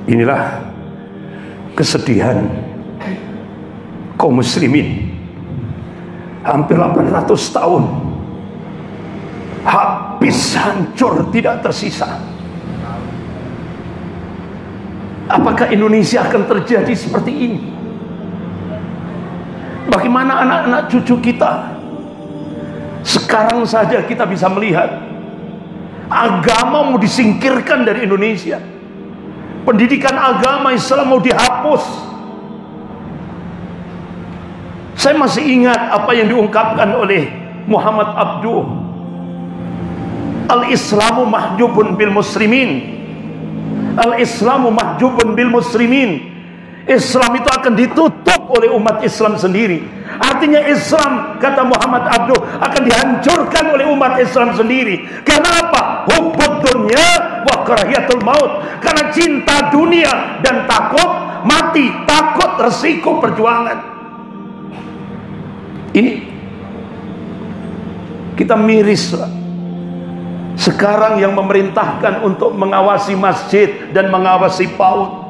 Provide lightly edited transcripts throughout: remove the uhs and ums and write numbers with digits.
Inilah kesedihan kaum muslimin. Hampir 800 tahun habis, hancur, tidak tersisa. Apakah Indonesia akan terjadi seperti ini? Bagaimana anak-anak cucu kita? Sekarang saja kita bisa melihat agama mau disingkirkan dari Indonesia. Pendidikan agama Islam mau dihapus. Saya masih ingat apa yang diungkapkan oleh Muhammad Abduh. Al-Islamu mahjubun bil muslimin. Al-Islamu mahjubun bil muslimin. Islam itu akan ditutup oleh umat Islam sendiri. Artinya Islam, kata Muhammad Abduh, akan dihancurkan oleh umat Islam sendiri. Karena apa? Hubbud dunya wa karahiyatul maut. Karena cinta dunia dan takut mati, takut resiko perjuangan. Ini kita miris. Sekarang yang memerintahkan untuk mengawasi masjid dan mengawasi PAUD,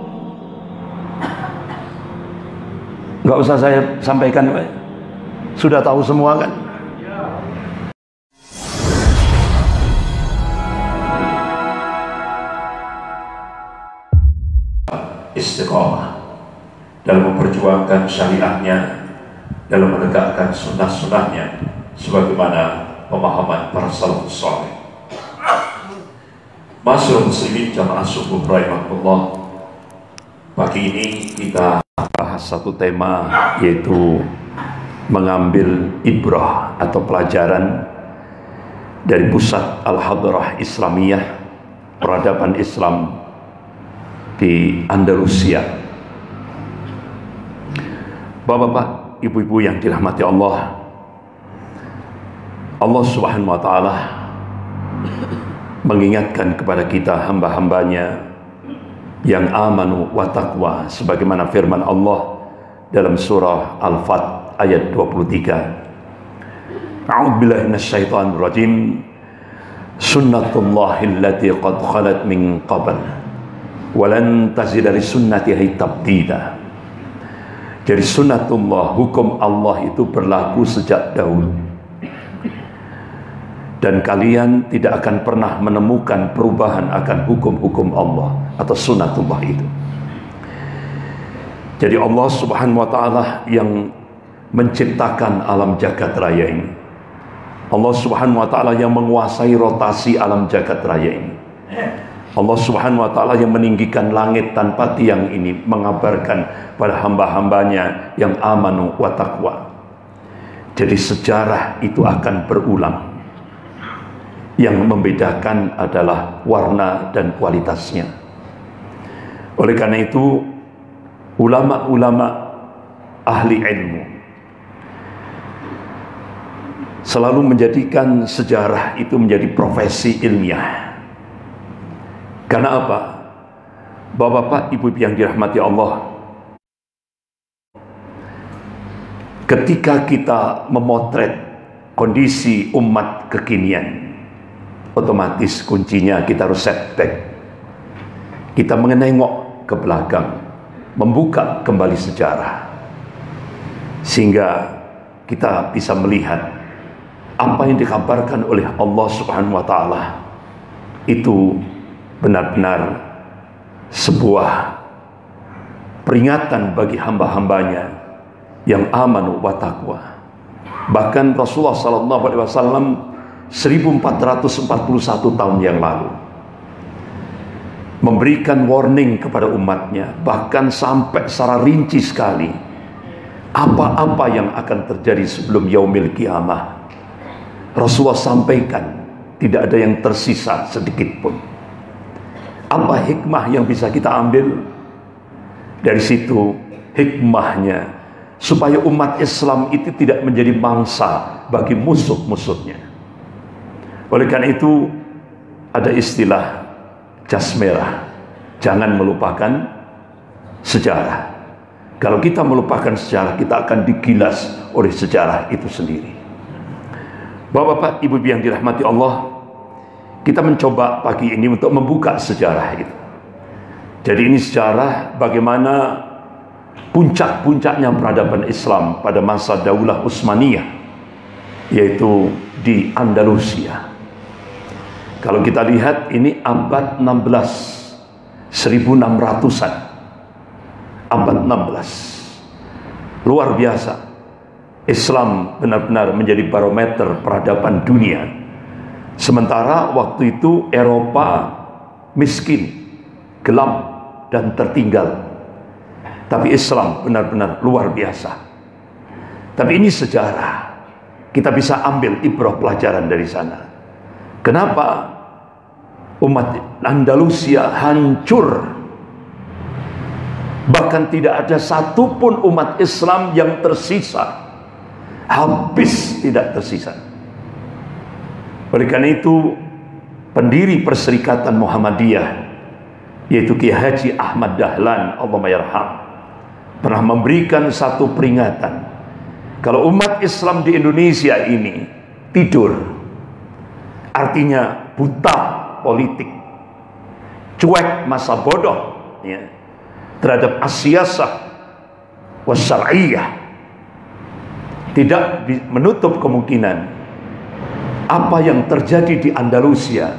nggak usah saya sampaikan, sudah tahu semua kan. Istiqomah dalam memperjuangkan syariahnya, dalam menegakkan sunnah-sunnahnya sebagaimana pemahaman para salafus saleh. Masyaallah muslimin jamaah subuh rahimahullah, pagi ini kita bahas satu tema, yaitu mengambil ibrah atau pelajaran dari pusat Al-Hadrah Islamiyah, peradaban Islam di Andalusia. Bapak-bapak, ibu-ibu yang dirahmati Allah, Allah Subhanahu wa Ta'ala mengingatkan kepada kita hamba-hambanya yang amanu wa taqwa, sebagaimana firman Allah dalam surah Al-Fat ayat 23. A'udzubillahi minasyaitonir rajim. Sunnatullahi allati qad khalat min qabl wa lan tazida li sunnatihi tabdila. Jadi sunnatullah, hukum Allah itu berlaku sejak dahulu, dan kalian tidak akan pernah menemukan perubahan akan hukum-hukum Allah atau sunnatullah itu. Jadi Allah Subhanahu wa Ta'ala yang menciptakan alam jagat raya ini. Allah Subhanahu wa Ta'ala yang menguasai rotasi alam jagat raya ini. Allah Subhanahu wa Ta'ala yang meninggikan langit tanpa tiang ini, mengabarkan pada hamba-hambanya yang amanu wa taqwa. Jadi sejarah itu akan berulang. Yang membedakan adalah warna dan kualitasnya. Oleh karena itu, ulama-ulama ahli ilmu selalu menjadikan sejarah itu menjadi profesi ilmiah. Karena apa? Bapak-bapak, ibu-ibu yang dirahmati Allah, ketika kita memotret kondisi umat kekinian, otomatis kuncinya kita harus setback. Kita menengok ke belakang, membuka kembali sejarah, sehingga kita bisa melihat apa yang dikabarkan oleh Allah Subhanahu wa Ta'ala itu benar-benar sebuah peringatan bagi hamba-hambanya yang amanu wa taqwa. Bahkan Rasulullah sallallahu alaihi wasallam 1441 tahun yang lalu memberikan warning kepada umatnya, bahkan sampai secara rinci sekali apa-apa yang akan terjadi sebelum yaumil kiamah. Rasulullah sampaikan, tidak ada yang tersisa sedikit pun. Apa hikmah yang bisa kita ambil dari situ? Hikmahnya supaya umat Islam itu tidak menjadi mangsa bagi musuh-musuhnya. Oleh karena itu ada istilah jas merah, jangan melupakan sejarah. Kalau kita melupakan sejarah, kita akan digilas oleh sejarah itu sendiri. Bapak-bapak, ibu-ibu yang dirahmati Allah, kita mencoba pagi ini untuk membuka sejarah itu. Jadi ini sejarah bagaimana puncak-puncaknya peradaban Islam pada masa Daulah Utsmaniyah, yaitu di Andalusia. Kalau kita lihat ini abad 16, 1600-an. Abad 16. Luar biasa. Islam benar-benar menjadi barometer peradaban dunia. Sementara waktu itu Eropa miskin, gelap, dan tertinggal. Tapi Islam benar-benar luar biasa. Tapi ini sejarah. Kita bisa ambil ibrah pelajaran dari sana. Kenapa umat Andalusia hancur? Bahkan tidak ada satupun umat Islam yang tersisa. Habis, tidak tersisa. Oleh karena itu, pendiri Perserikatan Muhammadiyah, yaitu Kiai Haji Ahmad Dahlan, Allahumma yarham, pernah memberikan satu peringatan. Kalau umat Islam di Indonesia ini tidur, artinya buta politik, cuek masa bodoh ya, terhadap as-siyasah was-syar'iyyah, tidak menutup kemungkinan apa yang terjadi di Andalusia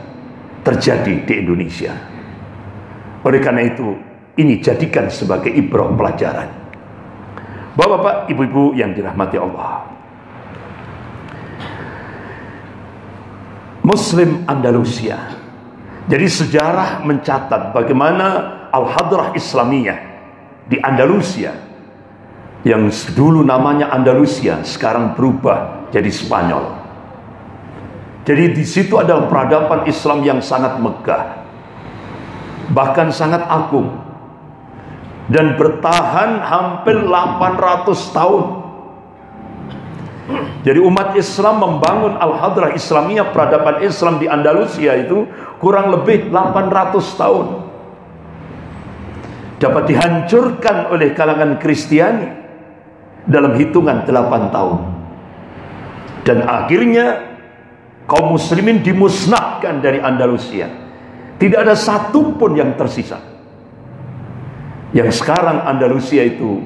terjadi di Indonesia. Oleh karena itu, ini jadikan sebagai ibrah pelajaran. Bapak-bapak, ibu-ibu yang dirahmati Allah, Muslim Andalusia. Jadi sejarah mencatat bagaimana Al-Hadrah Islamiyah di Andalusia, yang dulu namanya Andalusia, sekarang berubah jadi Spanyol. Jadi di situ adalah peradaban Islam yang sangat megah, bahkan sangat agung, dan bertahan hampir 800 tahun. Jadi umat Islam membangun Al-Hadrah Islamiyah, peradaban Islam di Andalusia itu kurang lebih 800 tahun. Dapat dihancurkan oleh kalangan Kristiani dalam hitungan 8 tahun. Dan akhirnya kaum muslimin dimusnahkan dari Andalusia. Tidak ada satupun yang tersisa. Yang sekarang Andalusia itu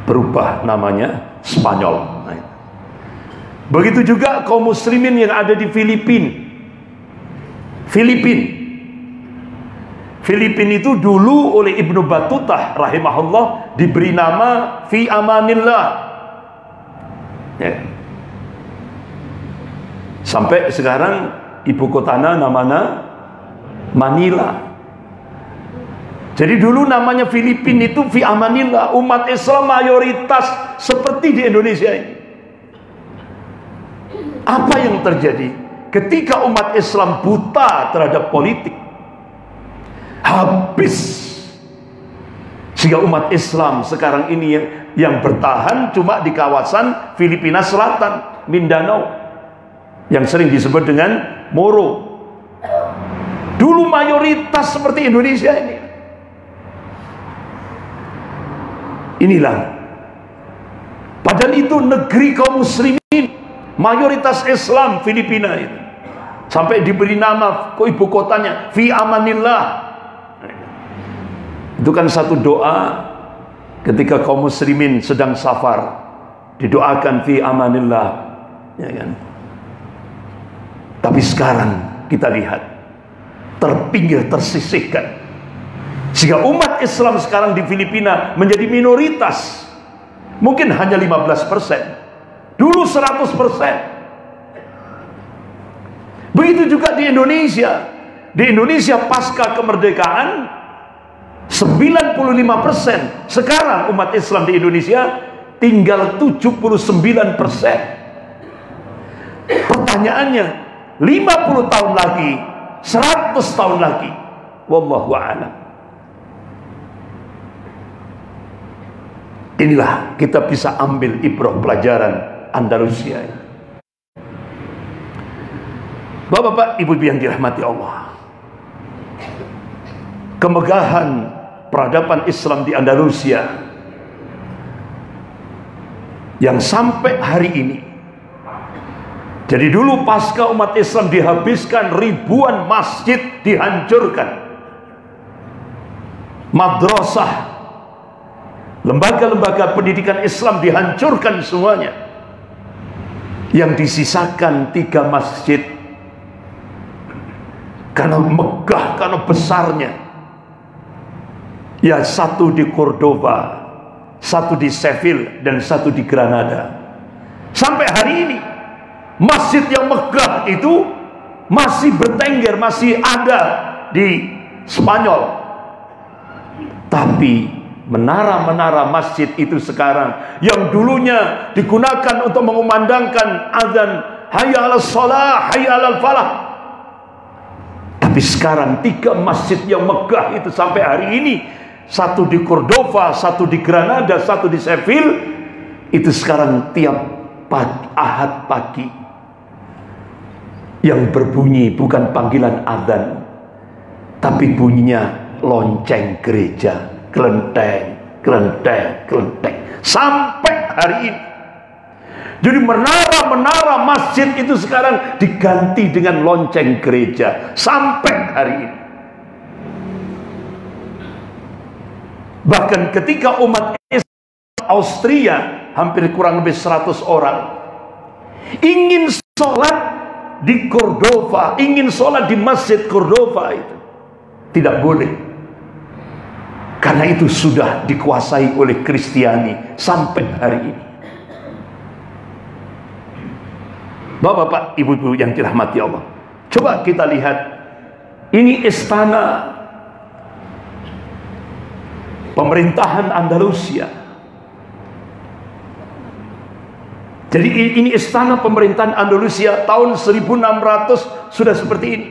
berubah namanya Spanyol. Begitu juga kaum muslimin yang ada di Filipina. Filipina itu dulu oleh Ibnu Battuta rahimahullah diberi nama Fi Amanillah. Ya. Sampai sekarang ibu kotanya namanya Manila. Jadi dulu namanya Filipina itu Fi Amanillah. Umat Islam mayoritas seperti di Indonesia ini. Apa yang terjadi ketika umat Islam buta terhadap politik? Habis. Sehingga umat Islam sekarang ini yang bertahan cuma di kawasan Filipina Selatan, Mindanao, yang sering disebut dengan Moro. Dulu mayoritas seperti Indonesia ini. Inilah. Padahal itu negeri kaum muslimin, mayoritas Islam Filipina itu. Sampai diberi nama ke ibu kotanya Fi Amanillah. Itu kan satu doa ketika kaum muslimin sedang safar, didoakan Fi Amanillah, ya kan? Tapi sekarang kita lihat terpinggir, tersisihkan. Sehingga umat Islam sekarang di Filipina menjadi minoritas. Mungkin hanya 15%. Dulu 100%. Begitu juga di Indonesia. Di Indonesia pasca kemerdekaan 95%. Sekarang umat Islam di Indonesia tinggal 79%. Pertanyaannya, 50 tahun lagi, 100 tahun lagi, wallahu a'lam. Inilah kita bisa ambil ibrah pelajaran Andalusia. Bapak-bapak, ibu-ibu yang dirahmati Allah, kemegahan peradaban Islam di Andalusia yang sampai hari ini. Jadi dulu pasca umat Islam dihabiskan, ribuan masjid dihancurkan. madrasah, lembaga-lembaga pendidikan Islam dihancurkan semuanya. Yang disisakan 3 masjid. Karena megah, karena besarnya. Ya, satu di Cordoba, satu di Seville, dan satu di Granada. Sampai hari ini masjid yang megah itu masih bertengger, masih ada di Spanyol. Tapi menara-menara masjid itu sekarang yang dulunya digunakan untuk mengumandangkan azan hayya 'alas shalah, hayya 'alal falah, tapi sekarang 3 masjid yang megah itu sampai hari ini, satu di Cordova, satu di Granada, satu di Seville, itu sekarang tiap Ahad pagi yang berbunyi bukan panggilan azan, tapi bunyinya lonceng gereja, kelenteng, kelenteng, kelenteng, sampai hari ini. Jadi menara-menara masjid itu sekarang diganti dengan lonceng gereja sampai hari ini. Bahkan ketika umat Islam Austria hampir kurang lebih 100 orang ingin sholat di Cordova, ingin sholat di masjid Cordova, itu tidak boleh, karena itu sudah dikuasai oleh Kristiani sampai hari ini. Bapak-bapak, ibu-ibu yang dirahmati Allah, coba kita lihat, ini istana pemerintahan Andalusia. Jadi ini istana pemerintahan Andalusia tahun 1600 sudah seperti ini.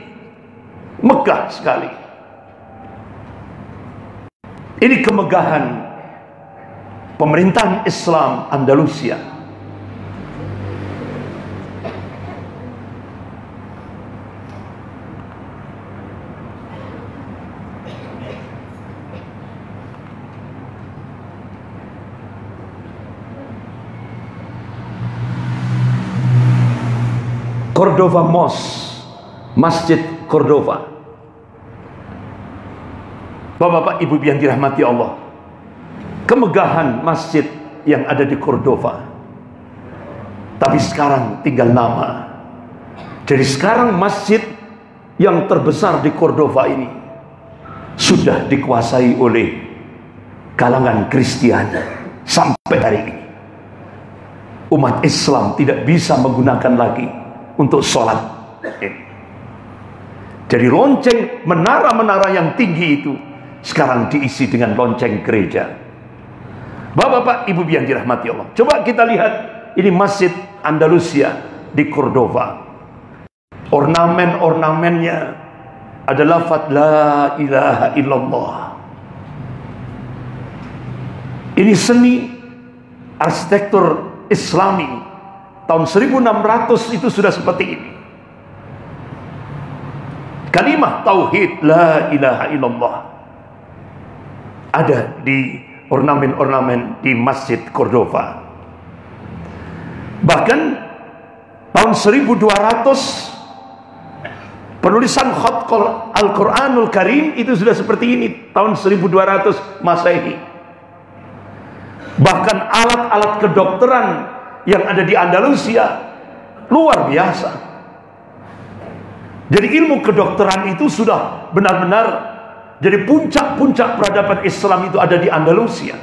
Megah sekali. Ini kemegahan pemerintahan Islam Andalusia. Cordova Mosque, Masjid Cordova. Bapak-bapak, ibu yang dirahmati Allah, kemegahan masjid yang ada di Cordova, tapi sekarang tinggal nama. Jadi sekarang masjid yang terbesar di Cordova ini sudah dikuasai oleh kalangan Kristiani sampai hari ini. Umat Islam tidak bisa menggunakan lagi untuk sholat. Jadi lonceng, menara-menara yang tinggi itu sekarang diisi dengan lonceng gereja. Bapak-bapak, ibu yang dirahmati Allah, coba kita lihat, ini masjid Andalusia di Cordova. Ornamen-ornamennya ada lafaz la ilaha illallah. Ini seni arsitektur Islami tahun 1600 itu sudah seperti ini. Kalimah tauhid la ilaha illallah ada di ornamen-ornamen di Masjid Cordova. Bahkan tahun 1200 penulisan khat Al-Quranul Karim itu sudah seperti ini, tahun 1200 Masehi. Bahkan alat-alat kedokteran yang ada di Andalusia luar biasa. Jadi ilmu kedokteran itu sudah benar-benar, jadi puncak-puncak peradaban Islam itu ada di Andalusia.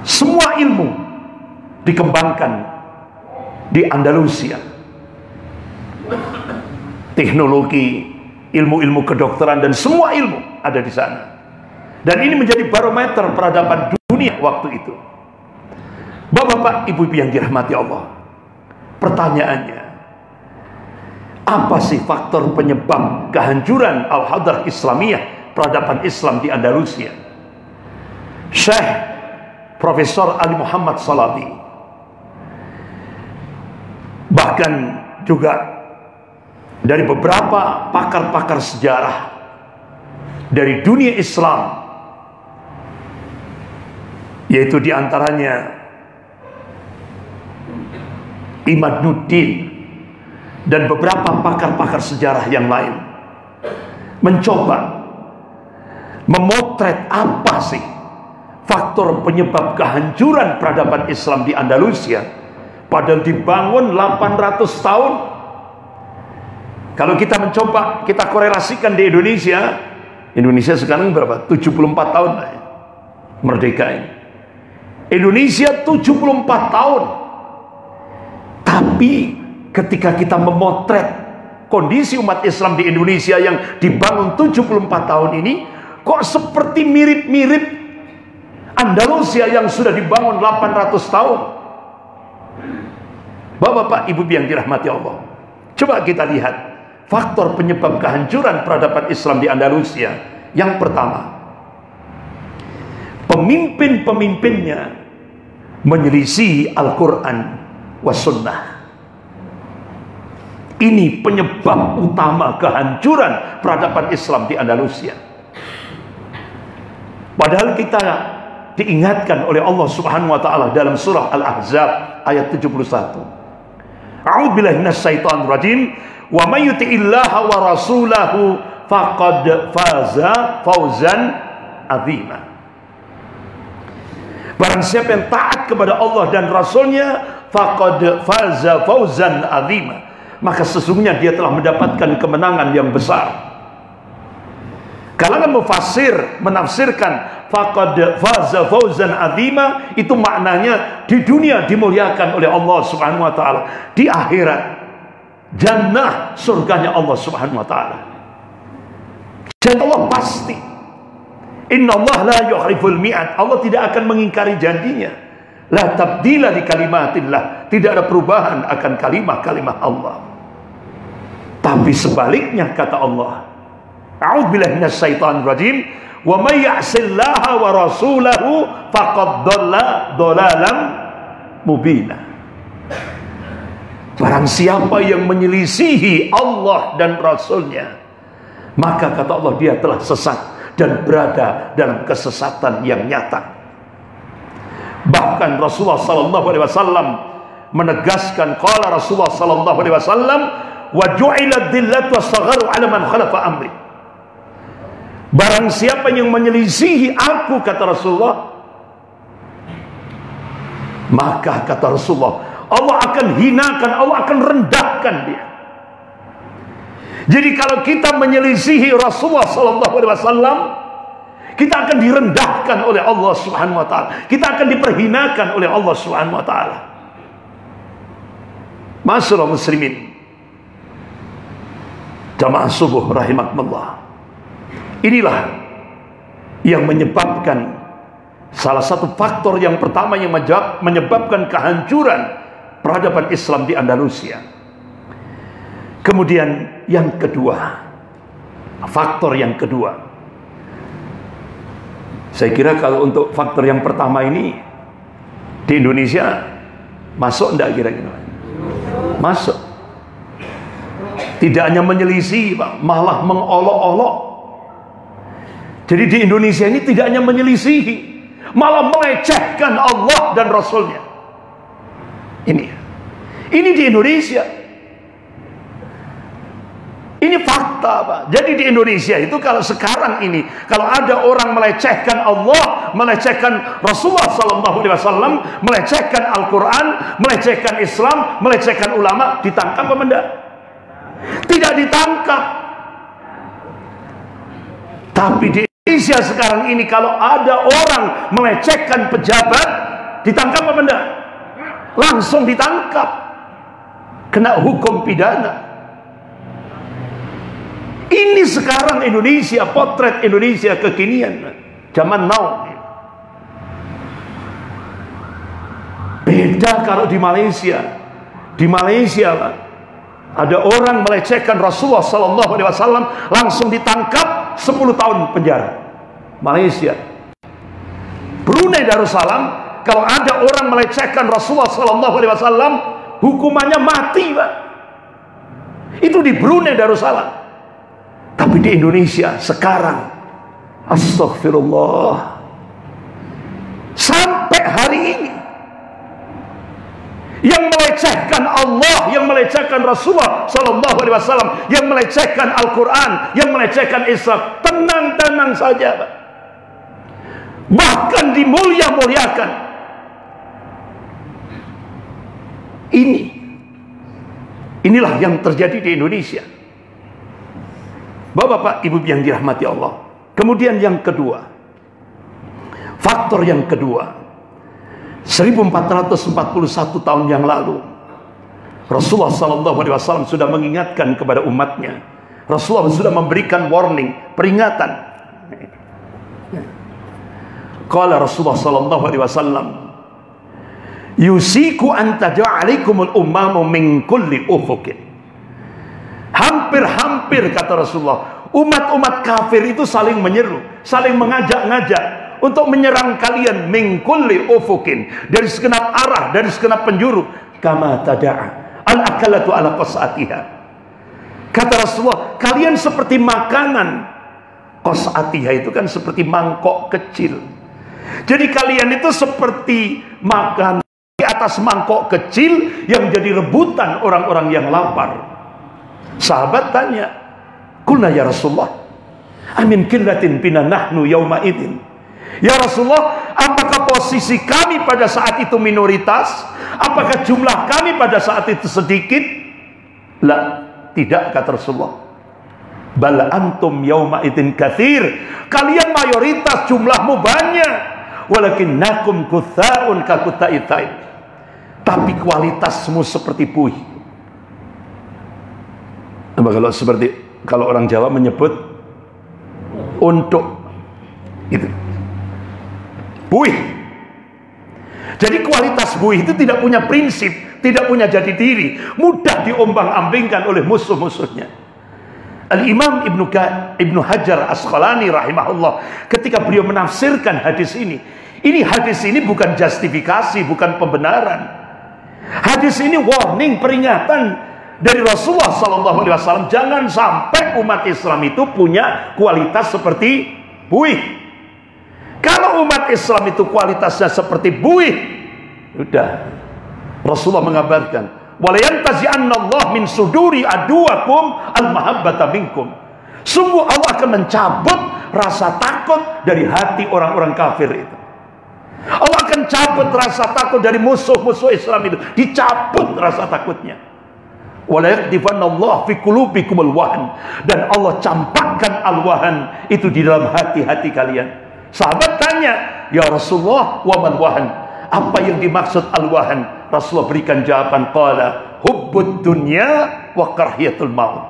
Semua ilmu dikembangkan di Andalusia. Teknologi, ilmu-ilmu kedokteran, dan semua ilmu ada di sana. Dan ini menjadi barometer peradaban dunia waktu itu. Bapak-bapak, ibu-ibu yang dirahmati Allah, pertanyaannya, apa sih faktor penyebab kehancuran Al-Hadrah Islamiyah, peradaban Islam di Andalusia? Syekh Profesor Ali Muhammad Salabi, bahkan juga dari beberapa pakar-pakar sejarah dari dunia Islam, yaitu diantaranya Imadnuddin dan beberapa pakar-pakar sejarah yang lain, mencoba memotret apa sih faktor penyebab kehancuran peradaban Islam di Andalusia, padahal dibangun 800 tahun. Kalau kita mencoba, kita korelasikan di Indonesia sekarang berapa? 74 tahun merdeka ini. Indonesia 74 tahun. Tapi ketika kita memotret kondisi umat Islam di Indonesia yang dibangun 74 tahun ini, kok seperti mirip-mirip Andalusia yang sudah dibangun 800 tahun. Bapak-bapak, ibu yang dirahmati Allah, coba kita lihat faktor penyebab kehancuran peradaban Islam di Andalusia. Yang pertama, pemimpin-pemimpinnya menyelisih Al-Quran was sunnah. Ini penyebab utama kehancuran peradaban Islam di Andalusia. Padahal kita diingatkan oleh Allah Subhanahu wa taala dalam surah Al-Ahzab ayat 71. A'udzubillahi minasyaitonir rajim. Wa may yuti'illaha wa rasulahu faqad faza fawzan azima. Barang siapa yang taat kepada Allah dan Rasulnya, faqad faza fawzan azima, maka sesungguhnya dia telah mendapatkan kemenangan yang besar. Kalangan mufassir menafsirkan faqad faza fawzan azima, itu maknanya di dunia dimuliakan oleh Allah Subhanahu wa taala, di akhirat jannah, surganya Allah Subhanahu wa taala. Dan Allah pasti, innallaha la yukhliful mi'ad, Allah tidak akan mengingkari janjinya. La tabdila li kalimatillah, tidak ada perubahan akan kalimah-kalimah Allah. Tapi sebaliknya kata Allah, a'udzubillahi minasyaitonir rajim, wa may ya'sillaha wa rasulahu faqad dhalla dhalalan mubina. Barang siapa yang menyelisihi Allah dan Rasulnya, maka kata Allah dia telah sesat dan berada dalam kesesatan yang nyata. Bahkan Rasulullah sallallahu alaihi wasallam menegaskan, qala Rasulullah sallallahu alaihi wasallam, wa ju'ilat dhillatu was-sagharu 'ala man khalafa amri. Barang siapa yang menyelisihi aku, kata Rasulullah, maka kata Rasulullah, Allah akan hinakan, Allah akan rendahkan dia. Jadi kalau kita menyelisihi Rasulullah sallallahu alaihi wasallam, kita akan direndahkan oleh Allah Subhanahu wa taala. Kita akan diperhinakan oleh Allah Subhanahu wa taala. Masyaallah muslimin, jamaah subuh rahimakumullah. Inilah yang menyebabkan, salah satu faktor yang pertama yang menyebabkan kehancuran peradaban Islam di Andalusia. Kemudian yang kedua, faktor yang kedua, saya kira kalau untuk faktor yang pertama ini di Indonesia masuk enggak kira-kira? Masuk. Tidak hanya menyelisih, Pak, malah mengolok-olok. Jadi di Indonesia ini tidak hanya menyelisihi, malah melecehkan Allah dan Rasulnya. Ini di Indonesia. Ini fakta, Pak. Jadi di Indonesia itu kalau sekarang ini, kalau ada orang melecehkan Allah, melecehkan Rasulullah sallallahu alaihi wasallam, melecehkan Al-Quran, melecehkan Islam, melecehkan ulama, ditangkap apa enggak? Tidak ditangkap. Tapi di Indonesia sekarang ini kalau ada orang melecehkan pejabat, ditangkap apa enggak? Langsung ditangkap, kena hukum pidana. Ini sekarang Indonesia, potret Indonesia kekinian, zaman now. Beda kalau di Malaysia. Di Malaysia, Pak, ada orang melecehkan Rasulullah sallallahu alaihi wasallam, langsung ditangkap 10 tahun penjara. Malaysia. Brunei Darussalam, kalau ada orang melecehkan Rasulullah sallallahu alaihi wasallam, hukumannya mati, Pak. Itu di Brunei Darussalam. Tapi di Indonesia sekarang, astagfirullah, sampai hari ini yang melecehkan Allah, yang melecehkan Rasulullah sallallahu alaihi wasallam, yang melecehkan Al-Quran, yang melecehkan Islam, tenang-tenang saja, Pak. Bahkan dimulia-muliakan. Inilah yang terjadi di Indonesia. Bapak-bapak, ibu yang dirahmati Allah. Kemudian yang kedua, faktor yang kedua, 1441 tahun yang lalu, Rasulullah SAW sudah mengingatkan kepada umatnya. Rasulullah sudah memberikan warning, peringatan. Qala Rasulullah SAW, yusiku an taja'alikumul ummamu min kulli ufukin. Hampir-hampir, kata Rasulullah, umat-umat kafir itu saling menyeru, saling mengajak-ngajak untuk menyerang kalian min kulli ufukin, dari segenap arah, dari segenap penjuru. Kama tada'a al-akalatu ala qas'atiha. Kata Rasulullah, kalian seperti makanan. Qas'atiha itu kan seperti mangkok kecil. Jadi kalian itu seperti makan di atas mangkok kecil yang jadi rebutan orang-orang yang lapar. Sahabat tanya, "Qulna ya Rasulullah, amin qillatin bina nahnu yauma idin." Ya Rasulullah, apakah posisi kami pada saat itu minoritas? Apakah jumlah kami pada saat itu sedikit? La, tidak, kata Rasulullah. Bal antum yauma idin katsir. Kalian mayoritas, jumlahmu banyak. Walakinnakum kutsa'un ka kutsa'itaib. Tapi kualitasmu seperti buih. Kalau orang Jawa menyebut untuk itu buih. Jadi kualitas buih itu tidak punya prinsip, tidak punya jati diri, mudah diombang-ambingkan oleh musuh-musuhnya. Al-Imam Ibnu Hajar Asqalani rahimahullah, ketika beliau menafsirkan hadis ini hadis ini bukan justifikasi, bukan pembenaran. Hadis ini warning, peringatan dari Rasulullah SAW. Jangan sampai umat Islam itu punya kualitas seperti buih. Kalau umat Islam itu kualitasnya seperti buih, sudah. Rasulullah mengabarkan, "Walayantazi'annallahu min suduri aduwakum al-mahabbata minkum." Sungguh Allah akan mencabut rasa takut dari hati orang-orang kafir itu. Allah akan cabut rasa takut dari musuh-musuh Islam itu. Dicabut rasa takutnya. Walayakdifannallahu fi qulubikumul wahn. Dan Allah campakkan al-wahan itu di dalam hati-hati kalian. Sahabat tanya, "Ya Rasulullah, wa man wahan?" Apa yang dimaksud al-wahan? Rasulullah berikan jawaban, qala hubbud dunya wa karhiyatul maut.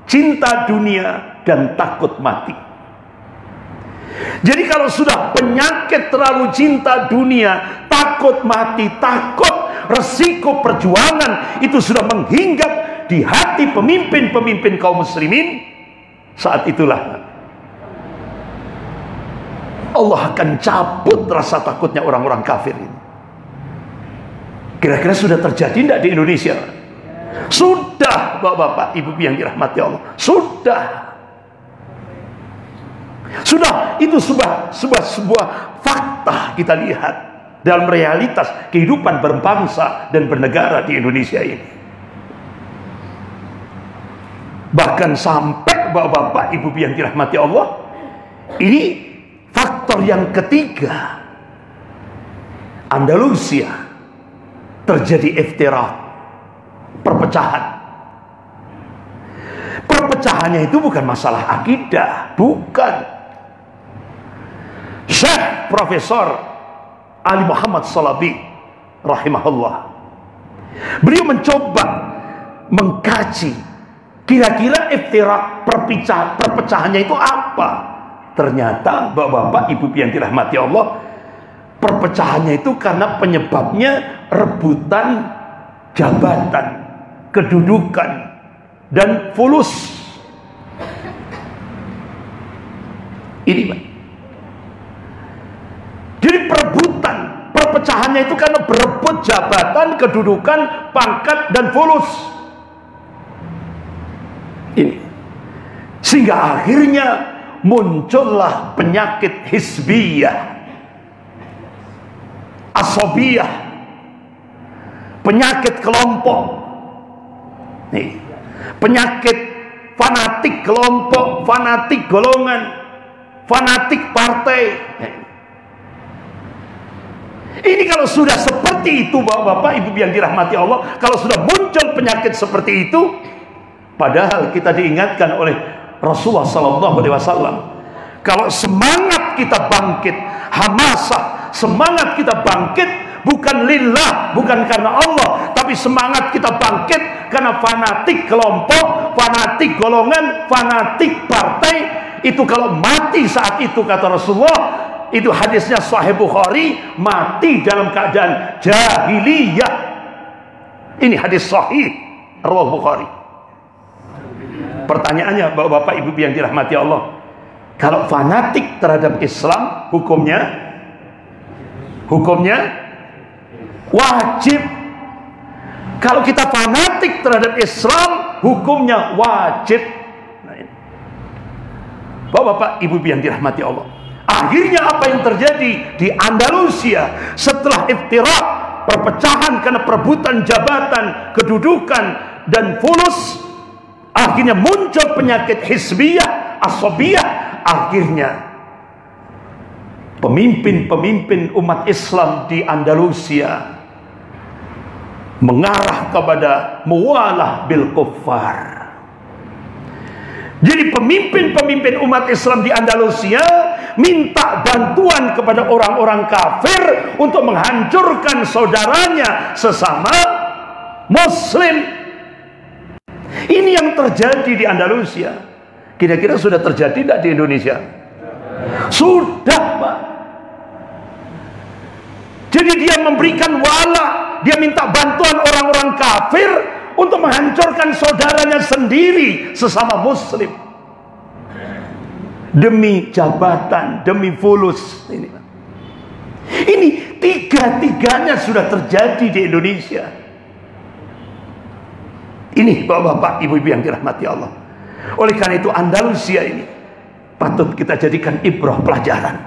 Cinta dunia dan takut mati. Jadi kalau sudah penyakit terlalu cinta dunia, takut mati, takut resiko perjuangan itu sudah menghinggap di hati pemimpin-pemimpin kaum muslimin, saat itulah Allah akan cabut rasa takutnya orang-orang kafir ini. Kira-kira sudah terjadi tidak di Indonesia? Sudah, bapak-bapak, ibu yang dirahmati Allah. Sudah, itu sebuah fakta kita lihat dalam realitas kehidupan berbangsa dan bernegara di Indonesia ini. Bahkan sampai bapak-bapak, ibu yang dirahmati Allah, ini faktor yang ketiga. Andalusia terjadi iftirak, perpecahan. Perpecahannya itu bukan masalah akidah, bukan. Syekh Profesor Ali Muhammad Salabi rahimahullah, beliau mencoba mengkaji kira-kira iftirak, perpecahannya itu apa. Ternyata bapak-bapak, ibu yang dirahmati Allah, perpecahannya itu karena penyebabnya rebutan jabatan, kedudukan, dan fulus. Ini Pak. Jadi perpecahannya itu karena berebut jabatan, kedudukan, pangkat, dan fulus. Ini. Sehingga akhirnya muncullah penyakit hizbiyah, asobiyah, penyakit kelompok. Nih, penyakit fanatik kelompok, fanatik golongan. fanatik partai. Ini kalau sudah seperti itu, Bapak Ibu yang dirahmati Allah, kalau sudah muncul penyakit seperti itu, padahal kita diingatkan oleh Rasulullah SAW, kalau semangat kita bangkit, hamasah, semangat kita bangkit bukan lillah, bukan karena Allah, tapi semangat kita bangkit karena fanatik kelompok, fanatik golongan, fanatik partai, itu kalau mati saat itu, kata Rasulullah, itu hadisnya Sahih Bukhari, mati dalam keadaan jahiliyah. Ini hadis sahih riwayat Bukhari. Pertanyaannya, Bapak Ibu yang dirahmati Allah, kalau fanatik terhadap Islam, hukumnya wajib. Kalau kita fanatik terhadap Islam, hukumnya wajib. Bapak Ibu yang dirahmati Allah, akhirnya apa yang terjadi di Andalusia setelah iftirak, perpecahan karena perebutan jabatan, kedudukan, dan fulus, akhirnya muncul penyakit hizbiyah, asabiyah. Akhirnya pemimpin-pemimpin umat Islam di Andalusia mengarah kepada muwalah bil kuffar. Jadi pemimpin-pemimpin umat Islam di Andalusia minta bantuan kepada orang-orang kafir untuk menghancurkan saudaranya sesama Muslim. Ini yang terjadi di Andalusia. Kira-kira sudah terjadi tidak di Indonesia? Sudah, Pak. Jadi dia memberikan wala, dia minta bantuan orang-orang kafir untuk menghancurkan saudaranya sendiri sesama Muslim, demi jabatan, demi fulus. Ini tiga-tiganya sudah terjadi di Indonesia. Ini Bapak Ibu yang dirahmati Allah. Oleh karena itu Andalusia ini patut kita jadikan ibrah pelajaran,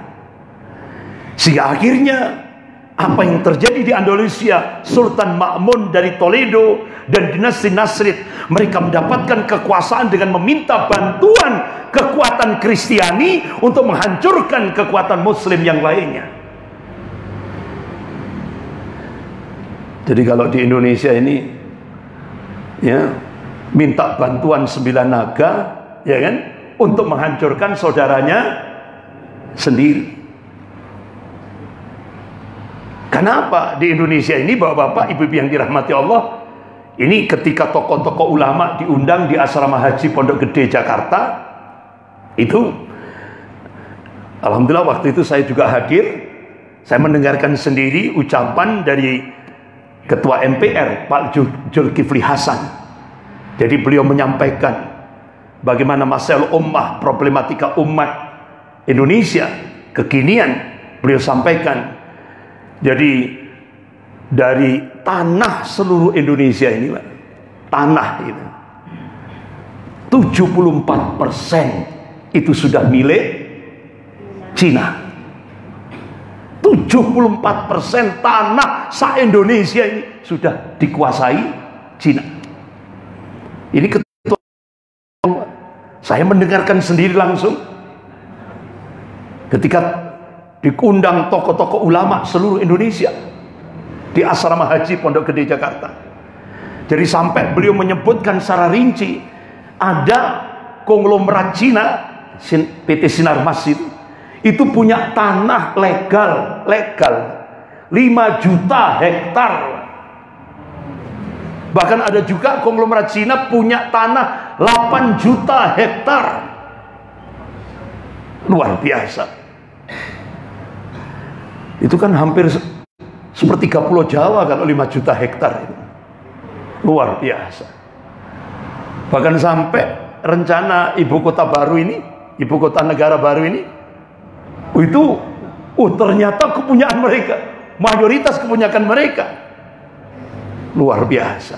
sehingga akhirnya apa yang terjadi di Andalusia, Sultan Ma'mun dari Toledo dan dinasti Nasrid, mereka mendapatkan kekuasaan dengan meminta bantuan kekuatan Kristiani untuk menghancurkan kekuatan Muslim yang lainnya. Jadi kalau di Indonesia ini, ya, minta bantuan 9 naga, ya kan, untuk menghancurkan saudaranya sendiri. Kenapa di Indonesia ini, Bapak Ibu yang dirahmati Allah, ini ketika tokoh-tokoh ulama diundang di asrama haji Pondok Gede Jakarta, itu alhamdulillah waktu itu saya juga hadir. Saya mendengarkan sendiri ucapan dari Ketua MPR Pak Zulkifli Hasan. Jadi beliau menyampaikan bagaimana masalah ummah, problematika umat Indonesia kekinian. Beliau sampaikan, jadi dari tanah seluruh Indonesia ini, Pak, tanah itu 74% itu sudah milik Cina. 74% tanah se-Indonesia ini sudah dikuasai Cina. Ini ketua, saya mendengarkan sendiri langsung ketika diundang tokoh-tokoh ulama seluruh Indonesia di asrama haji Pondok Gede Jakarta. Jadi sampai beliau menyebutkan secara rinci, ada konglomerat Cina, PT Sinarmas itu punya tanah legal 5 juta hektar. Bahkan ada juga konglomerat Cina punya tanah 8 juta hektar. Luar biasa. Itu kan hampir sepertiga Pulau Jawa kalau 5 juta hektar itu. Luar biasa. Bahkan sampai rencana ibu kota baru ini, ibu kota negara baru ini, itu ternyata kepunyaan mereka, mayoritas kepunyaan mereka. Luar biasa.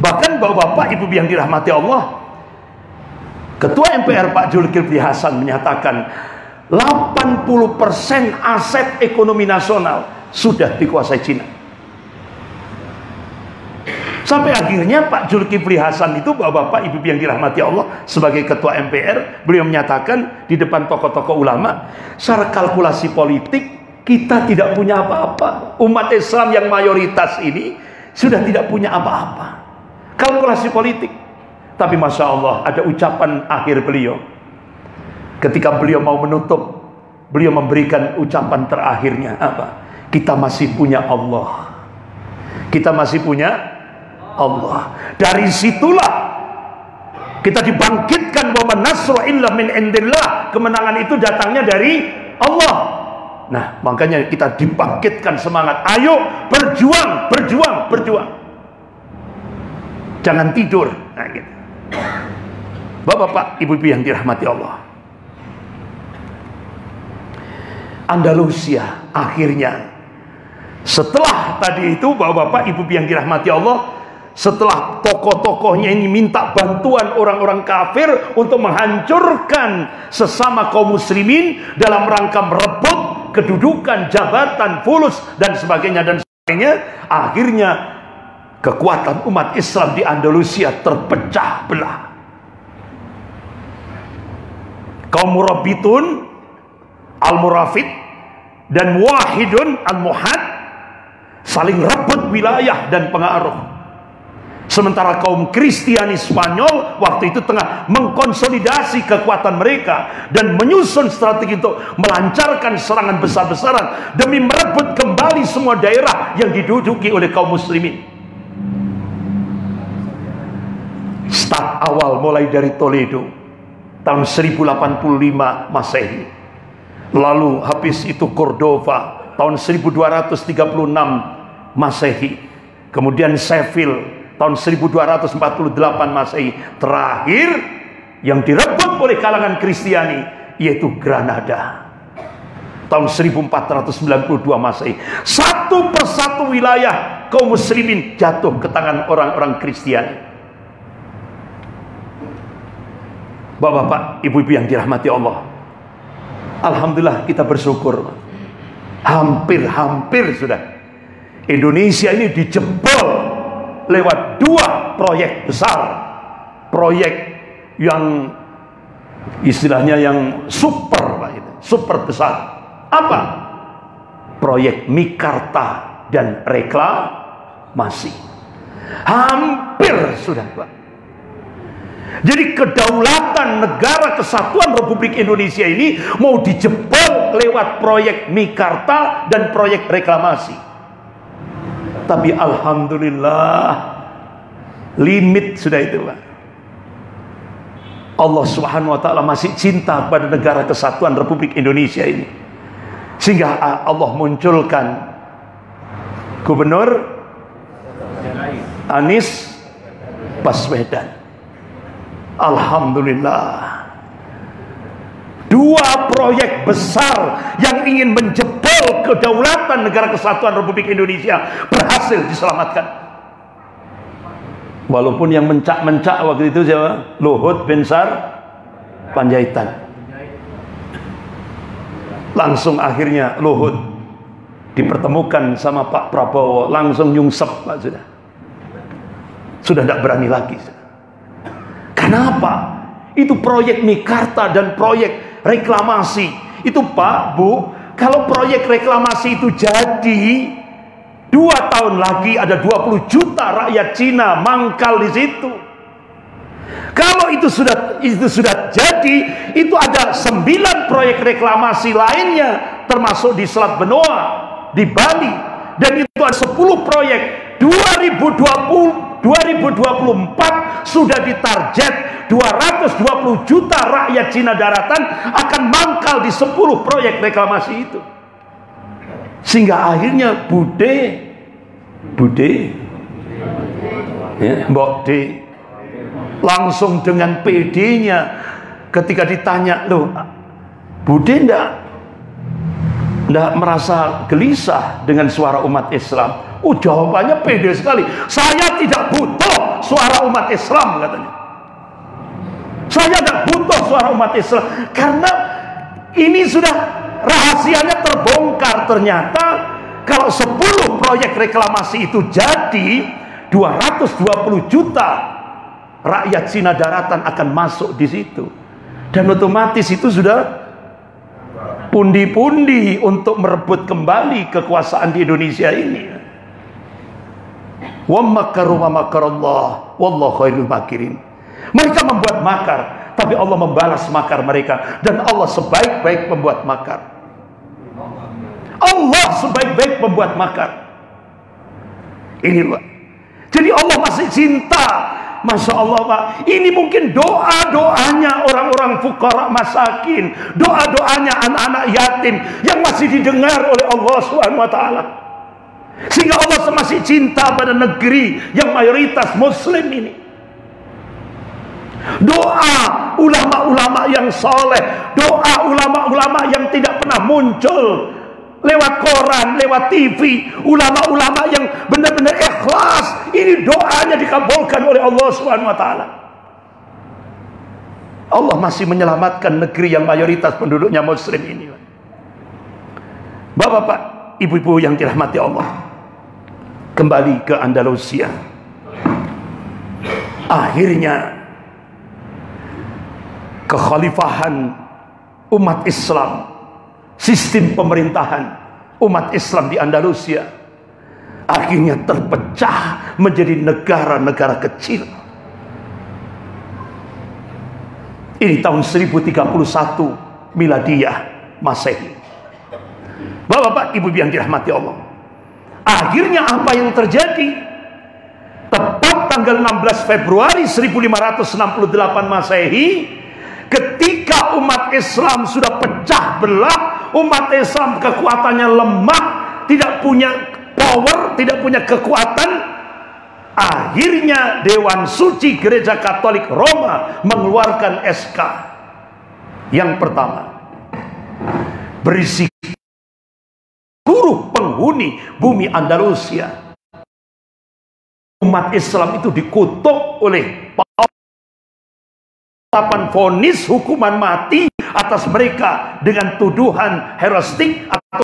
Bahkan Bapak Ibu yang dirahmati Allah, Ketua MPR Pak Zulkifli Hasan menyatakan 80% aset ekonomi nasional sudah dikuasai Cina. Sampai akhirnya Pak Zulkifli Hasan itu, bapak-bapak, ibu yang dirahmati Allah, sebagai ketua MPR, beliau menyatakan di depan tokoh-tokoh ulama, secara kalkulasi politik kita tidak punya apa-apa. Umat Islam yang mayoritas ini sudah tidak punya apa-apa. Kalkulasi politik. Tapi Masya Allah, ada ucapan akhir beliau. Ketika beliau mau menutup, beliau memberikan ucapan terakhirnya apa? Kita masih punya Allah. Kita masih punya Allah. Dari situlah kita dibangkitkan bahwa nasru illa min indillah. Kemenangan itu datangnya dari Allah. Nah, makanya kita dibangkitkan semangat. Ayo berjuang, berjuang, berjuang. Jangan tidur. Nah, gitu. Bapak-bapak, ibu-ibu yang dirahmati Allah. Andalusia akhirnya, setelah tadi itu bapak-bapak, ibu-ibu yang dirahmati Allah, setelah tokoh-tokohnya ini minta bantuan orang-orang kafir untuk menghancurkan sesama kaum muslimin dalam rangka merebut kedudukan, jabatan, fulus dan sebagainya, akhirnya kekuatan umat Islam di Andalusia terpecah belah. Kaum Murabitun, Al-Murafid dan Muwahidun, Al-Muhad saling rebut wilayah dan pengaruh. Sementara kaum Kristiani Spanyol waktu itu tengah mengkonsolidasi kekuatan mereka dan menyusun strategi untuk melancarkan serangan besar-besaran demi merebut kembali semua daerah yang diduduki oleh kaum muslimin. Start awal mulai dari Toledo tahun 1085 Masehi. Lalu habis itu Cordova tahun 1236 Masehi. Kemudian Seville tahun 1248 Masehi. Terakhir yang direbut oleh kalangan Kristiani yaitu Granada tahun 1492 Masehi. Satu persatu wilayah kaum muslimin jatuh ke tangan orang-orang Kristiani. Bapak-bapak, ibu-ibu yang dirahmati Allah, alhamdulillah kita bersyukur. Hampir sudah Indonesia ini dijebol lewat dua proyek besar, proyek yang istilahnya yang super, super besar. Apa? Proyek Mikarta dan reklamasi. Hampir sudah, Pak. Jadi kedaulatan negara kesatuan Republik Indonesia ini mau dijebol lewat proyek Mikarta dan proyek reklamasi. Tapi alhamdulillah limit sudah itu, Pak. Allah Subhanahu wa taala masih cinta pada negara kesatuan Republik Indonesia ini. Sehingga Allah munculkan Gubernur Anies Baswedan. Alhamdulillah. Dua proyek besar yang ingin menjebol kedaulatan negara kesatuan Republik Indonesia berhasil diselamatkan. Walaupun yang mencak-mencak waktu itu siapa? Luhut Binsar Panjaitan. Langsung akhirnya Luhut dipertemukan sama Pak Prabowo, langsung nyungsep, Pak, sudah tidak berani lagi. Kenapa? Itu proyek Mikarta dan proyek reklamasi. Itu, Pak, Bu, kalau proyek reklamasi itu jadi, 2 tahun lagi ada 20 juta rakyat Cina mangkal di situ. Kalau itu sudah jadi, itu ada 9 proyek reklamasi lainnya, termasuk di Selat Benoa, di Bali, dan itu ada 10 proyek. 2024 sudah ditarget 220 juta rakyat Cina daratan akan mangkal di 10 proyek reklamasi itu. Sehingga akhirnya Bude ya, Mbok D langsung dengan PD-nya ketika ditanya, loh, Bude ndak merasa gelisah dengan suara umat Islam? Jawabannya pede sekali. Saya tidak butuh suara umat Islam, katanya. Saya tidak butuh suara umat Islam karena ini sudah rahasianya terbongkar. Ternyata kalau 10 proyek reklamasi itu jadi 220 juta rakyat Cina daratan akan masuk di situ. Dan otomatis itu sudah pundi-pundi untuk merebut kembali kekuasaan di Indonesia ini. Wa makaru wa makarallah wallahu khairul makirin. Mereka membuat makar, tapi Allah membalas makar mereka, dan Allah sebaik-baik pembuat makar. Allah sebaik-baik pembuat makar. Ini Pak. Jadi Allah masih cinta. Masya Allah Pak, ini mungkin doa-doanya orang-orang fukara masakin, doa-doanya anak-anak yatim yang masih didengar oleh Allah Subhanahu wa ta'ala. Sehingga Allah masih cinta pada negeri yang mayoritas muslim ini. Doa ulama-ulama yang soleh, doa ulama-ulama yang tidak pernah muncul lewat koran, lewat TV, ulama-ulama yang benar-benar ikhlas, ini doanya dikabulkan oleh Allah Subhanahu wa ta'ala. Allah masih menyelamatkan negeri yang mayoritas penduduknya muslim ini. Bapak-bapak, ibu-ibu yang dirahmati Allah, kembali ke Andalusia. Akhirnya kekhalifahan umat Islam, sistem pemerintahan umat Islam di Andalusia akhirnya terpecah menjadi negara-negara kecil. Ini tahun 1031 Miladiyah Masehi. Bapak-bapak, ibu yang dirahmati Allah, akhirnya apa yang terjadi? Tepat tanggal 16 Februari 1568 Masehi, ketika umat Islam sudah pecah belah, umat Islam kekuatannya lemah, tidak punya power, tidak punya kekuatan, akhirnya Dewan Suci Gereja Katolik Roma mengeluarkan SK yang pertama, berisi seluruh penghuni bumi Andalusia. Umat Islam itu dikutuk oleh vonis hukuman mati atas mereka dengan tuduhan herestik atau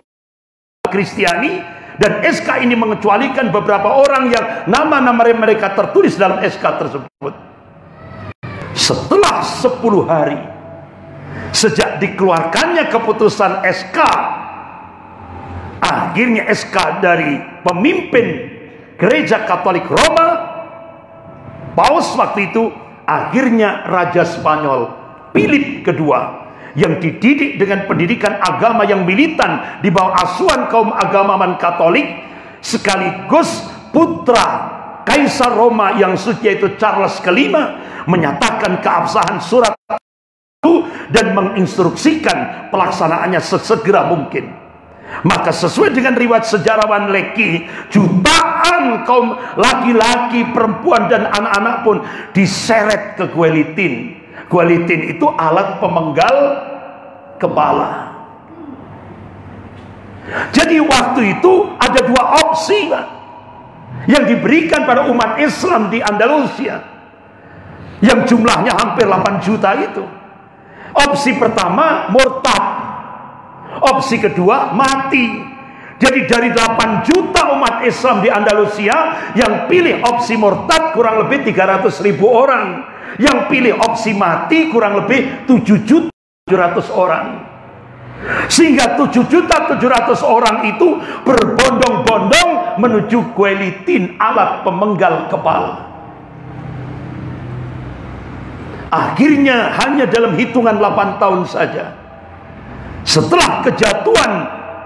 Kristiani, dan SK ini mengecualikan beberapa orang yang nama-nama mereka tertulis dalam SK tersebut. Setelah 10 hari sejak dikeluarkannya keputusan SK, akhirnya SK dari pemimpin Gereja Katolik Roma, Paus waktu itu, akhirnya Raja Spanyol Philip II yang dididik dengan pendidikan agama yang militan di bawah asuhan kaum agamawan Katolik, sekaligus putra Kaisar Roma yang suci yaitu Charles kelima, menyatakan keabsahan surat itu dan menginstruksikan pelaksanaannya sesegera mungkin. Maka sesuai dengan riwayat sejarawan Lecky, jutaan kaum laki-laki, perempuan dan anak-anak pun diseret ke guillotine. Guillotine itu alat pemenggal kepala. Jadi waktu itu ada dua opsi Pak, yang diberikan pada umat Islam di Andalusia, yang jumlahnya hampir 8 juta itu. Opsi pertama murtad, opsi kedua mati. Jadi dari 8 juta umat Islam di Andalusia, yang pilih opsi murtad kurang lebih 300.000 orang, yang pilih opsi mati kurang lebih 7.700.000 orang. Sehingga 7.700.000 orang itu berbondong-bondong menuju guillotine, alat pemenggal kepala. Akhirnya hanya dalam hitungan 8 tahun saja, setelah kejatuhan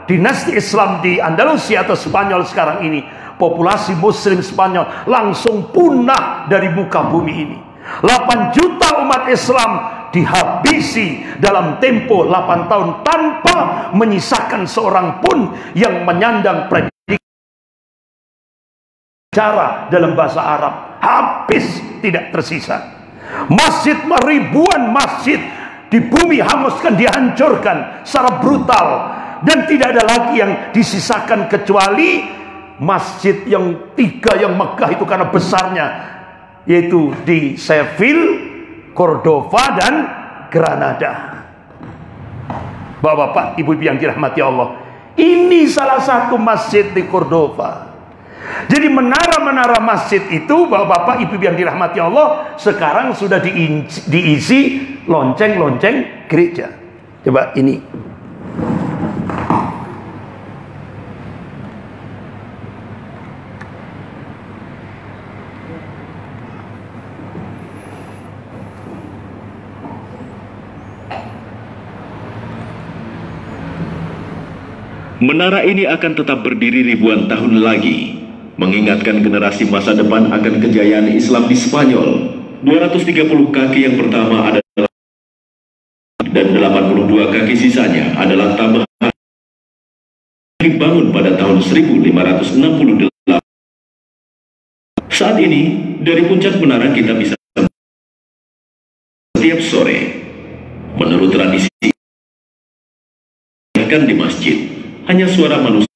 dinasti Islam di Andalusia atau Spanyol sekarang ini, populasi muslim Spanyol langsung punah dari muka bumi ini. 8 juta umat Islam dihabisi dalam tempo 8 tahun tanpa menyisakan seorang pun yang menyandang predikat cara dalam bahasa Arab. Habis, tidak tersisa. Masjid, ribuan masjid di bumi hanguskan, dihancurkan secara brutal, dan tidak ada lagi yang disisakan kecuali masjid yang 3 yang megah itu karena besarnya, yaitu di Seville, Cordova dan Granada. Bapak-bapak, ibu-ibu yang dirahmati Allah, ini salah satu masjid di Cordova. Jadi menara-menara masjid itu, bapak-bapak, ibu yang dirahmati Allah, sekarang sudah diisi lonceng-lonceng gereja. Coba ini. Menara ini akan tetap berdiri ribuan tahun lagi, mengingatkan generasi masa depan akan kejayaan Islam di Spanyol. 230 kaki yang pertama adalah dan 82 kaki sisanya adalah tambahan dibangun pada tahun 1568. Saat ini, dari puncak menara kita bisa setiap sore. Menurut tradisi, bahkan di masjid, hanya suara manusia.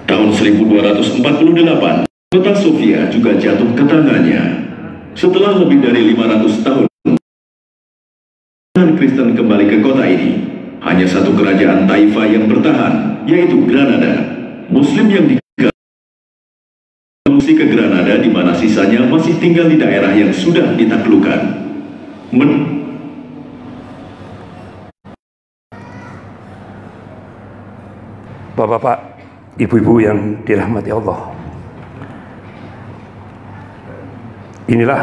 Tahun 1248, kota Sofia juga jatuh ke tangannya. Setelah lebih dari 500 tahun, Kristen kembali ke kota ini. Hanya satu kerajaan Taifa yang bertahan, yaitu Granada. Muslim yang mengungsi ke Granada, di mana sisanya masih tinggal di daerah yang sudah ditaklukkan. Bapak-bapak, ibu-ibu yang dirahmati Allah, inilah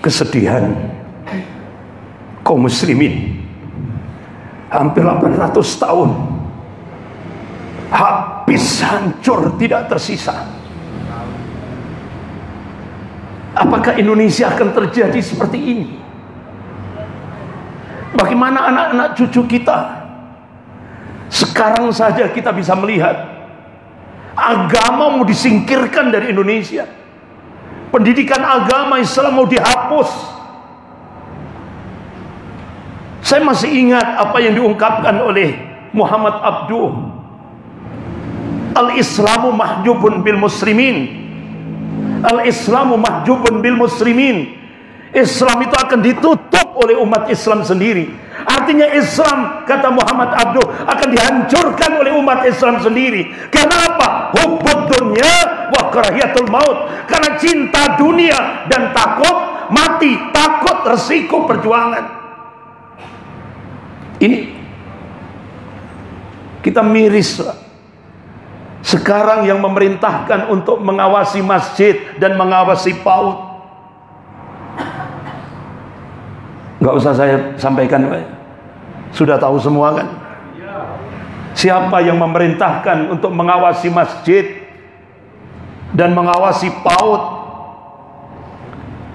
kesedihan kaum muslimin. Hampir 800 tahun habis, hancur, tidak tersisa. Apakah Indonesia akan terjadi seperti ini? Bagaimana anak-anak cucu kita? Sekarang saja kita bisa melihat agama mau disingkirkan dari Indonesia. Pendidikan agama Islam mau dihapus. Saya masih ingat apa yang diungkapkan oleh Muhammad Abduh. Al-Islamu mahjubun bil muslimin. Al-Islamu mahjubun bil muslimin. Islam itu akan ditutup oleh umat Islam sendiri. Artinya Islam, kata Muhammad Abduh, akan dihancurkan oleh umat Islam sendiri. Karena apa? Hubbud dunya wa karahiyatul maut. Karena cinta dunia dan takut mati, takut resiko perjuangan. Ini kita miris. Sekarang yang memerintahkan untuk mengawasi masjid dan mengawasi PAUD, nggak usah saya sampaikan, sudah tahu semua kan? Siapa yang memerintahkan untuk mengawasi masjid dan mengawasi PAUD?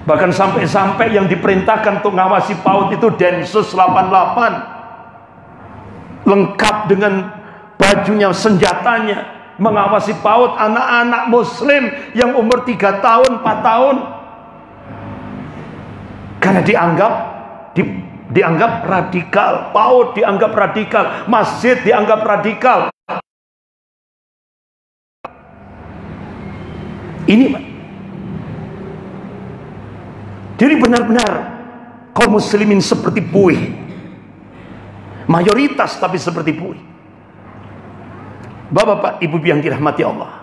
Bahkan sampai-sampai yang diperintahkan untuk mengawasi PAUD itu Densus 88, lengkap dengan bajunya, senjatanya, mengawasi PAUD anak-anak muslim yang umur 3 tahun, 4 tahun. Karena dianggap radikal, PAUD dianggap radikal, masjid dianggap radikal. Ini jadi benar-benar kaum muslimin seperti buih, mayoritas tapi seperti buih. Bapak-bapak, ibu yang dirahmati Allah,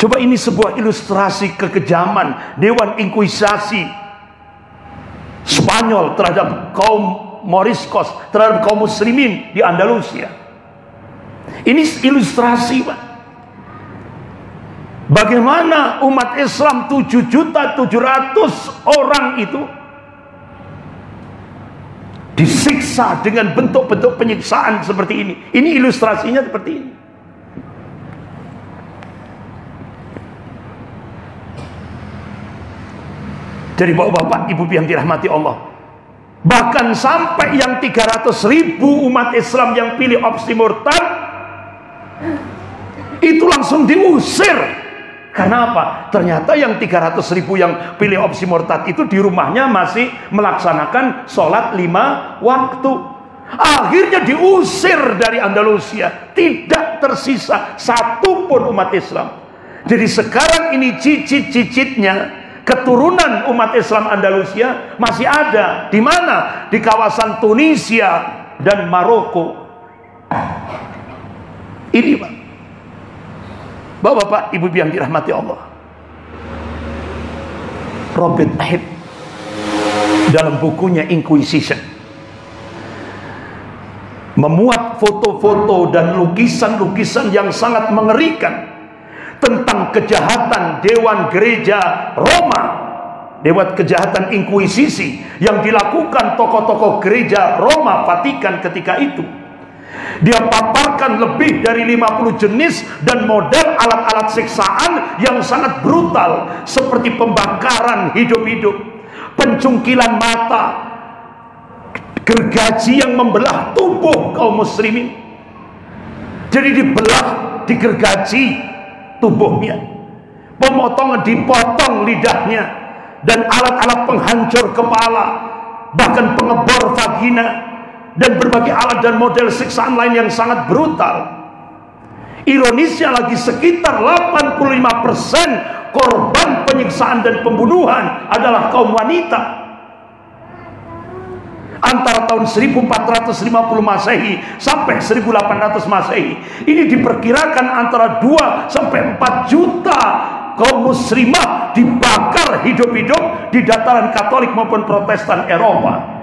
coba ini sebuah ilustrasi kekejaman Dewan Inkuisasi Spanyol terhadap kaum Moriscos, terhadap kaum muslimin di Andalusia. Ini ilustrasi, Pak. Bagaimana umat Islam 7.700.000 orang itu disiksa dengan bentuk-bentuk penyiksaan seperti ini. Ini ilustrasinya seperti ini. Jadi bapak-bapak, ibu yang dirahmati Allah, bahkan sampai yang 300.000 umat Islam yang pilih opsi murtad itu langsung diusir. Karena apa? Ternyata yang 300.000 yang pilih opsi murtad itu di rumahnya masih melaksanakan sholat 5 waktu. Akhirnya diusir dari Andalusia, tidak tersisa satupun umat Islam. Jadi sekarang ini cicit-cicitnya, keturunan umat Islam Andalusia masih ada. Di mana? Di kawasan Tunisia, dan Maroko. Ini Pak, Bapak-bapak, Ibu-ibu yang dirahmati Allah, Robert Ahib dalam bukunya Inquisition memuat foto-foto dan lukisan-lukisan yang sangat mengerikan tentang kejahatan Dewan Gereja Roma, Dewan kejahatan Inkuisisi yang dilakukan tokoh-tokoh gereja Roma Vatikan ketika itu. Dia paparkan lebih dari 50 jenis dan model alat-alat siksaan yang sangat brutal, seperti pembakaran hidup-hidup, pencungkilan mata, gergaji yang membelah tubuh kaum muslimin. Jadi dibelah, digergaji tubuhnya, pemotongan, dipotong lidahnya, dan alat-alat penghancur kepala, bahkan pengebor vagina, dan berbagai alat dan model siksaan lain yang sangat brutal. Ironisnya lagi, sekitar 85% korban penyiksaan dan pembunuhan adalah kaum wanita. Antara tahun 1450 Masehi sampai 1800 Masehi, ini diperkirakan antara 2 sampai 4 juta kaum muslimah dibakar hidup-hidup di dataran Katolik maupun Protestan Eropa.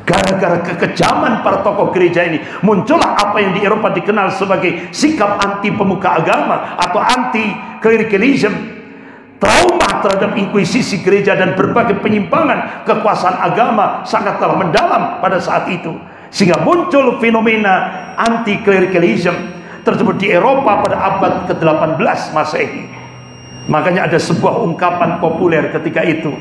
Gara-gara kekejaman para tokoh gereja ini, muncullah apa yang di Eropa dikenal sebagai sikap anti pemuka agama atau anti-clericalism. Trauma terhadap inkuisisi gereja dan berbagai penyimpangan kekuasaan agama sangatlah mendalam pada saat itu, sehingga muncul fenomena anti-clericalism tersebut di Eropa pada abad ke-18 Masehi. Makanya ada sebuah ungkapan populer ketika itu,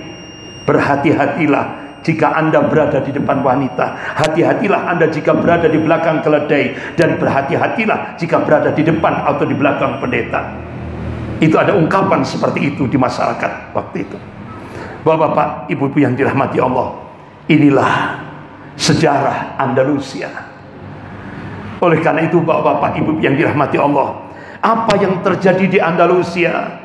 berhati-hatilah jika Anda berada di depan wanita, hati-hatilah Anda jika berada di belakang keledai, dan berhati-hatilah jika berada di depan atau di belakang pendeta. Itu ada ungkapan seperti itu di masyarakat waktu itu. Bapak-bapak, Ibu-ibu yang dirahmati Allah, inilah sejarah Andalusia. Oleh karena itu, Bapak-bapak, Ibu-ibu yang dirahmati Allah, apa yang terjadi di Andalusia,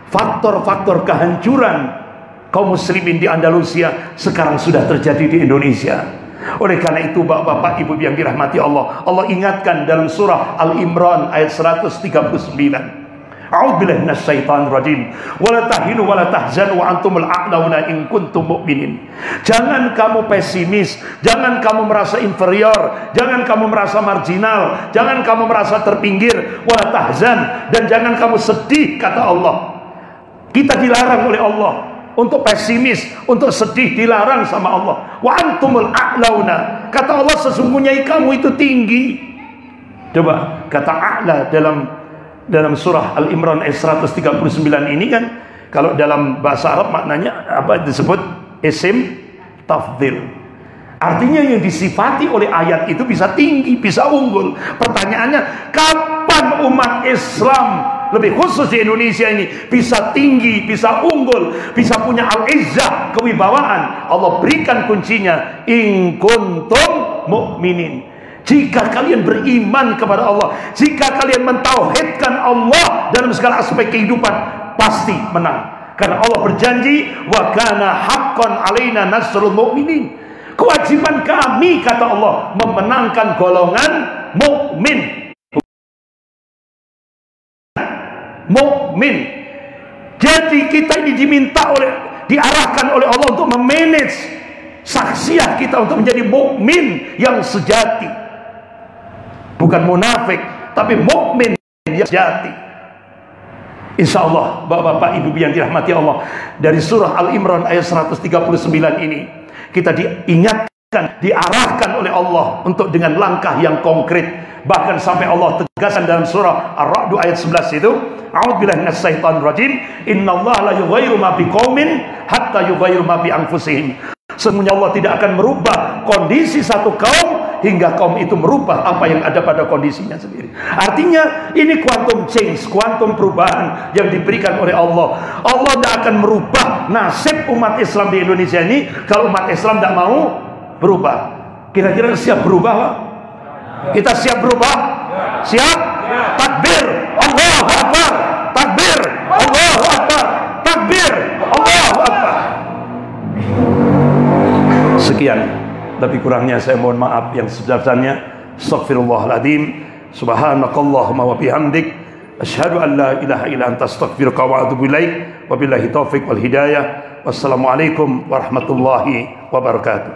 faktor-faktor kehancuran kaum muslimin di Andalusia sekarang sudah terjadi di Indonesia. Oleh karena itu, Bapak-bapak, Ibu yang dirahmati Allah, Allah ingatkan dalam surah Al-Imran ayat 139, A'udzubillahi minasyaitonir rajim. Wala tahinu wala tahzanu wa antumul a'launa in kuntum mu'minin. Jangan kamu pesimis, jangan kamu merasa inferior, jangan kamu merasa marginal, jangan kamu merasa terpinggir, wala tahzan, dan jangan kamu sedih, kata Allah. Kita dilarang oleh Allah untuk pesimis, untuk sedih, dilarang sama Allah. Wa antumul a'launa, kata Allah, sesungguhnya kamu itu tinggi. Coba kata a'la dalam surah Al-Imran ayat 139 ini kan, kalau dalam bahasa Arab maknanya apa disebut? Isim tafdhil. Artinya yang disifati oleh ayat itu bisa tinggi, bisa unggul. Pertanyaannya, kapan umat Islam, lebih khusus di Indonesia ini, bisa tinggi, bisa unggul, bisa punya al-izzah, kewibawaan? Allah berikan kuncinya, in kuntum mu'minin. Jika kalian beriman kepada Allah, jika kalian mentauhidkan Allah dalam segala aspek kehidupan, pasti menang. Karena Allah berjanji, wa kana haqqan alaina nasrul mu'minin. Kewajiban kami, kata Allah, memenangkan golongan mukmin. Mukmin. Jadi kita ini diarahkan oleh Allah untuk memanage saksiah kita untuk menjadi mukmin yang sejati. Bukan munafik, tapi mukmin yang sejati. Insya Allah, Bapak-bapak, Ibu yang dirahmati Allah, dari surah Al-Imran ayat 139 ini kita diingatkan, diarahkan oleh Allah untuk dengan langkah yang konkret. Bahkan sampai Allah tegaskan dalam surah Ar-Ra'd ayat 11 itu, A'udzubillahi minasyaitonir rajim, innallaha la yughayyiru ma biqaumin hatta yughayyiru ma bi anfusihim. Sesungguhnya Allah tidak akan merubah kondisi satu kaum hingga kaum itu merubah apa yang ada pada kondisinya sendiri. Artinya ini quantum change, quantum perubahan yang diberikan oleh Allah. Allah tidak akan merubah nasib umat Islam di Indonesia ini kalau umat Islam tidak mau berubah. Kira-kira siap berubah, Pak? Kita siap berubah? Siap? Takbir, Allahu Akbar. Takbir, Allahu Akbar. Takbir, Allahu Akbar. Sekian Lebih kurangnya saya mohon maaf yang sebesar-besarnya. Astaghfirullahaladzim. Subhanakallahumma wa bihamdik, asyhadu an la ilaha illa anta, astaghfiruka wa atubu ilaik. Wabillahi taufiq wal hidayah. Wassalamualaikum warahmatullahi wabarakatuh.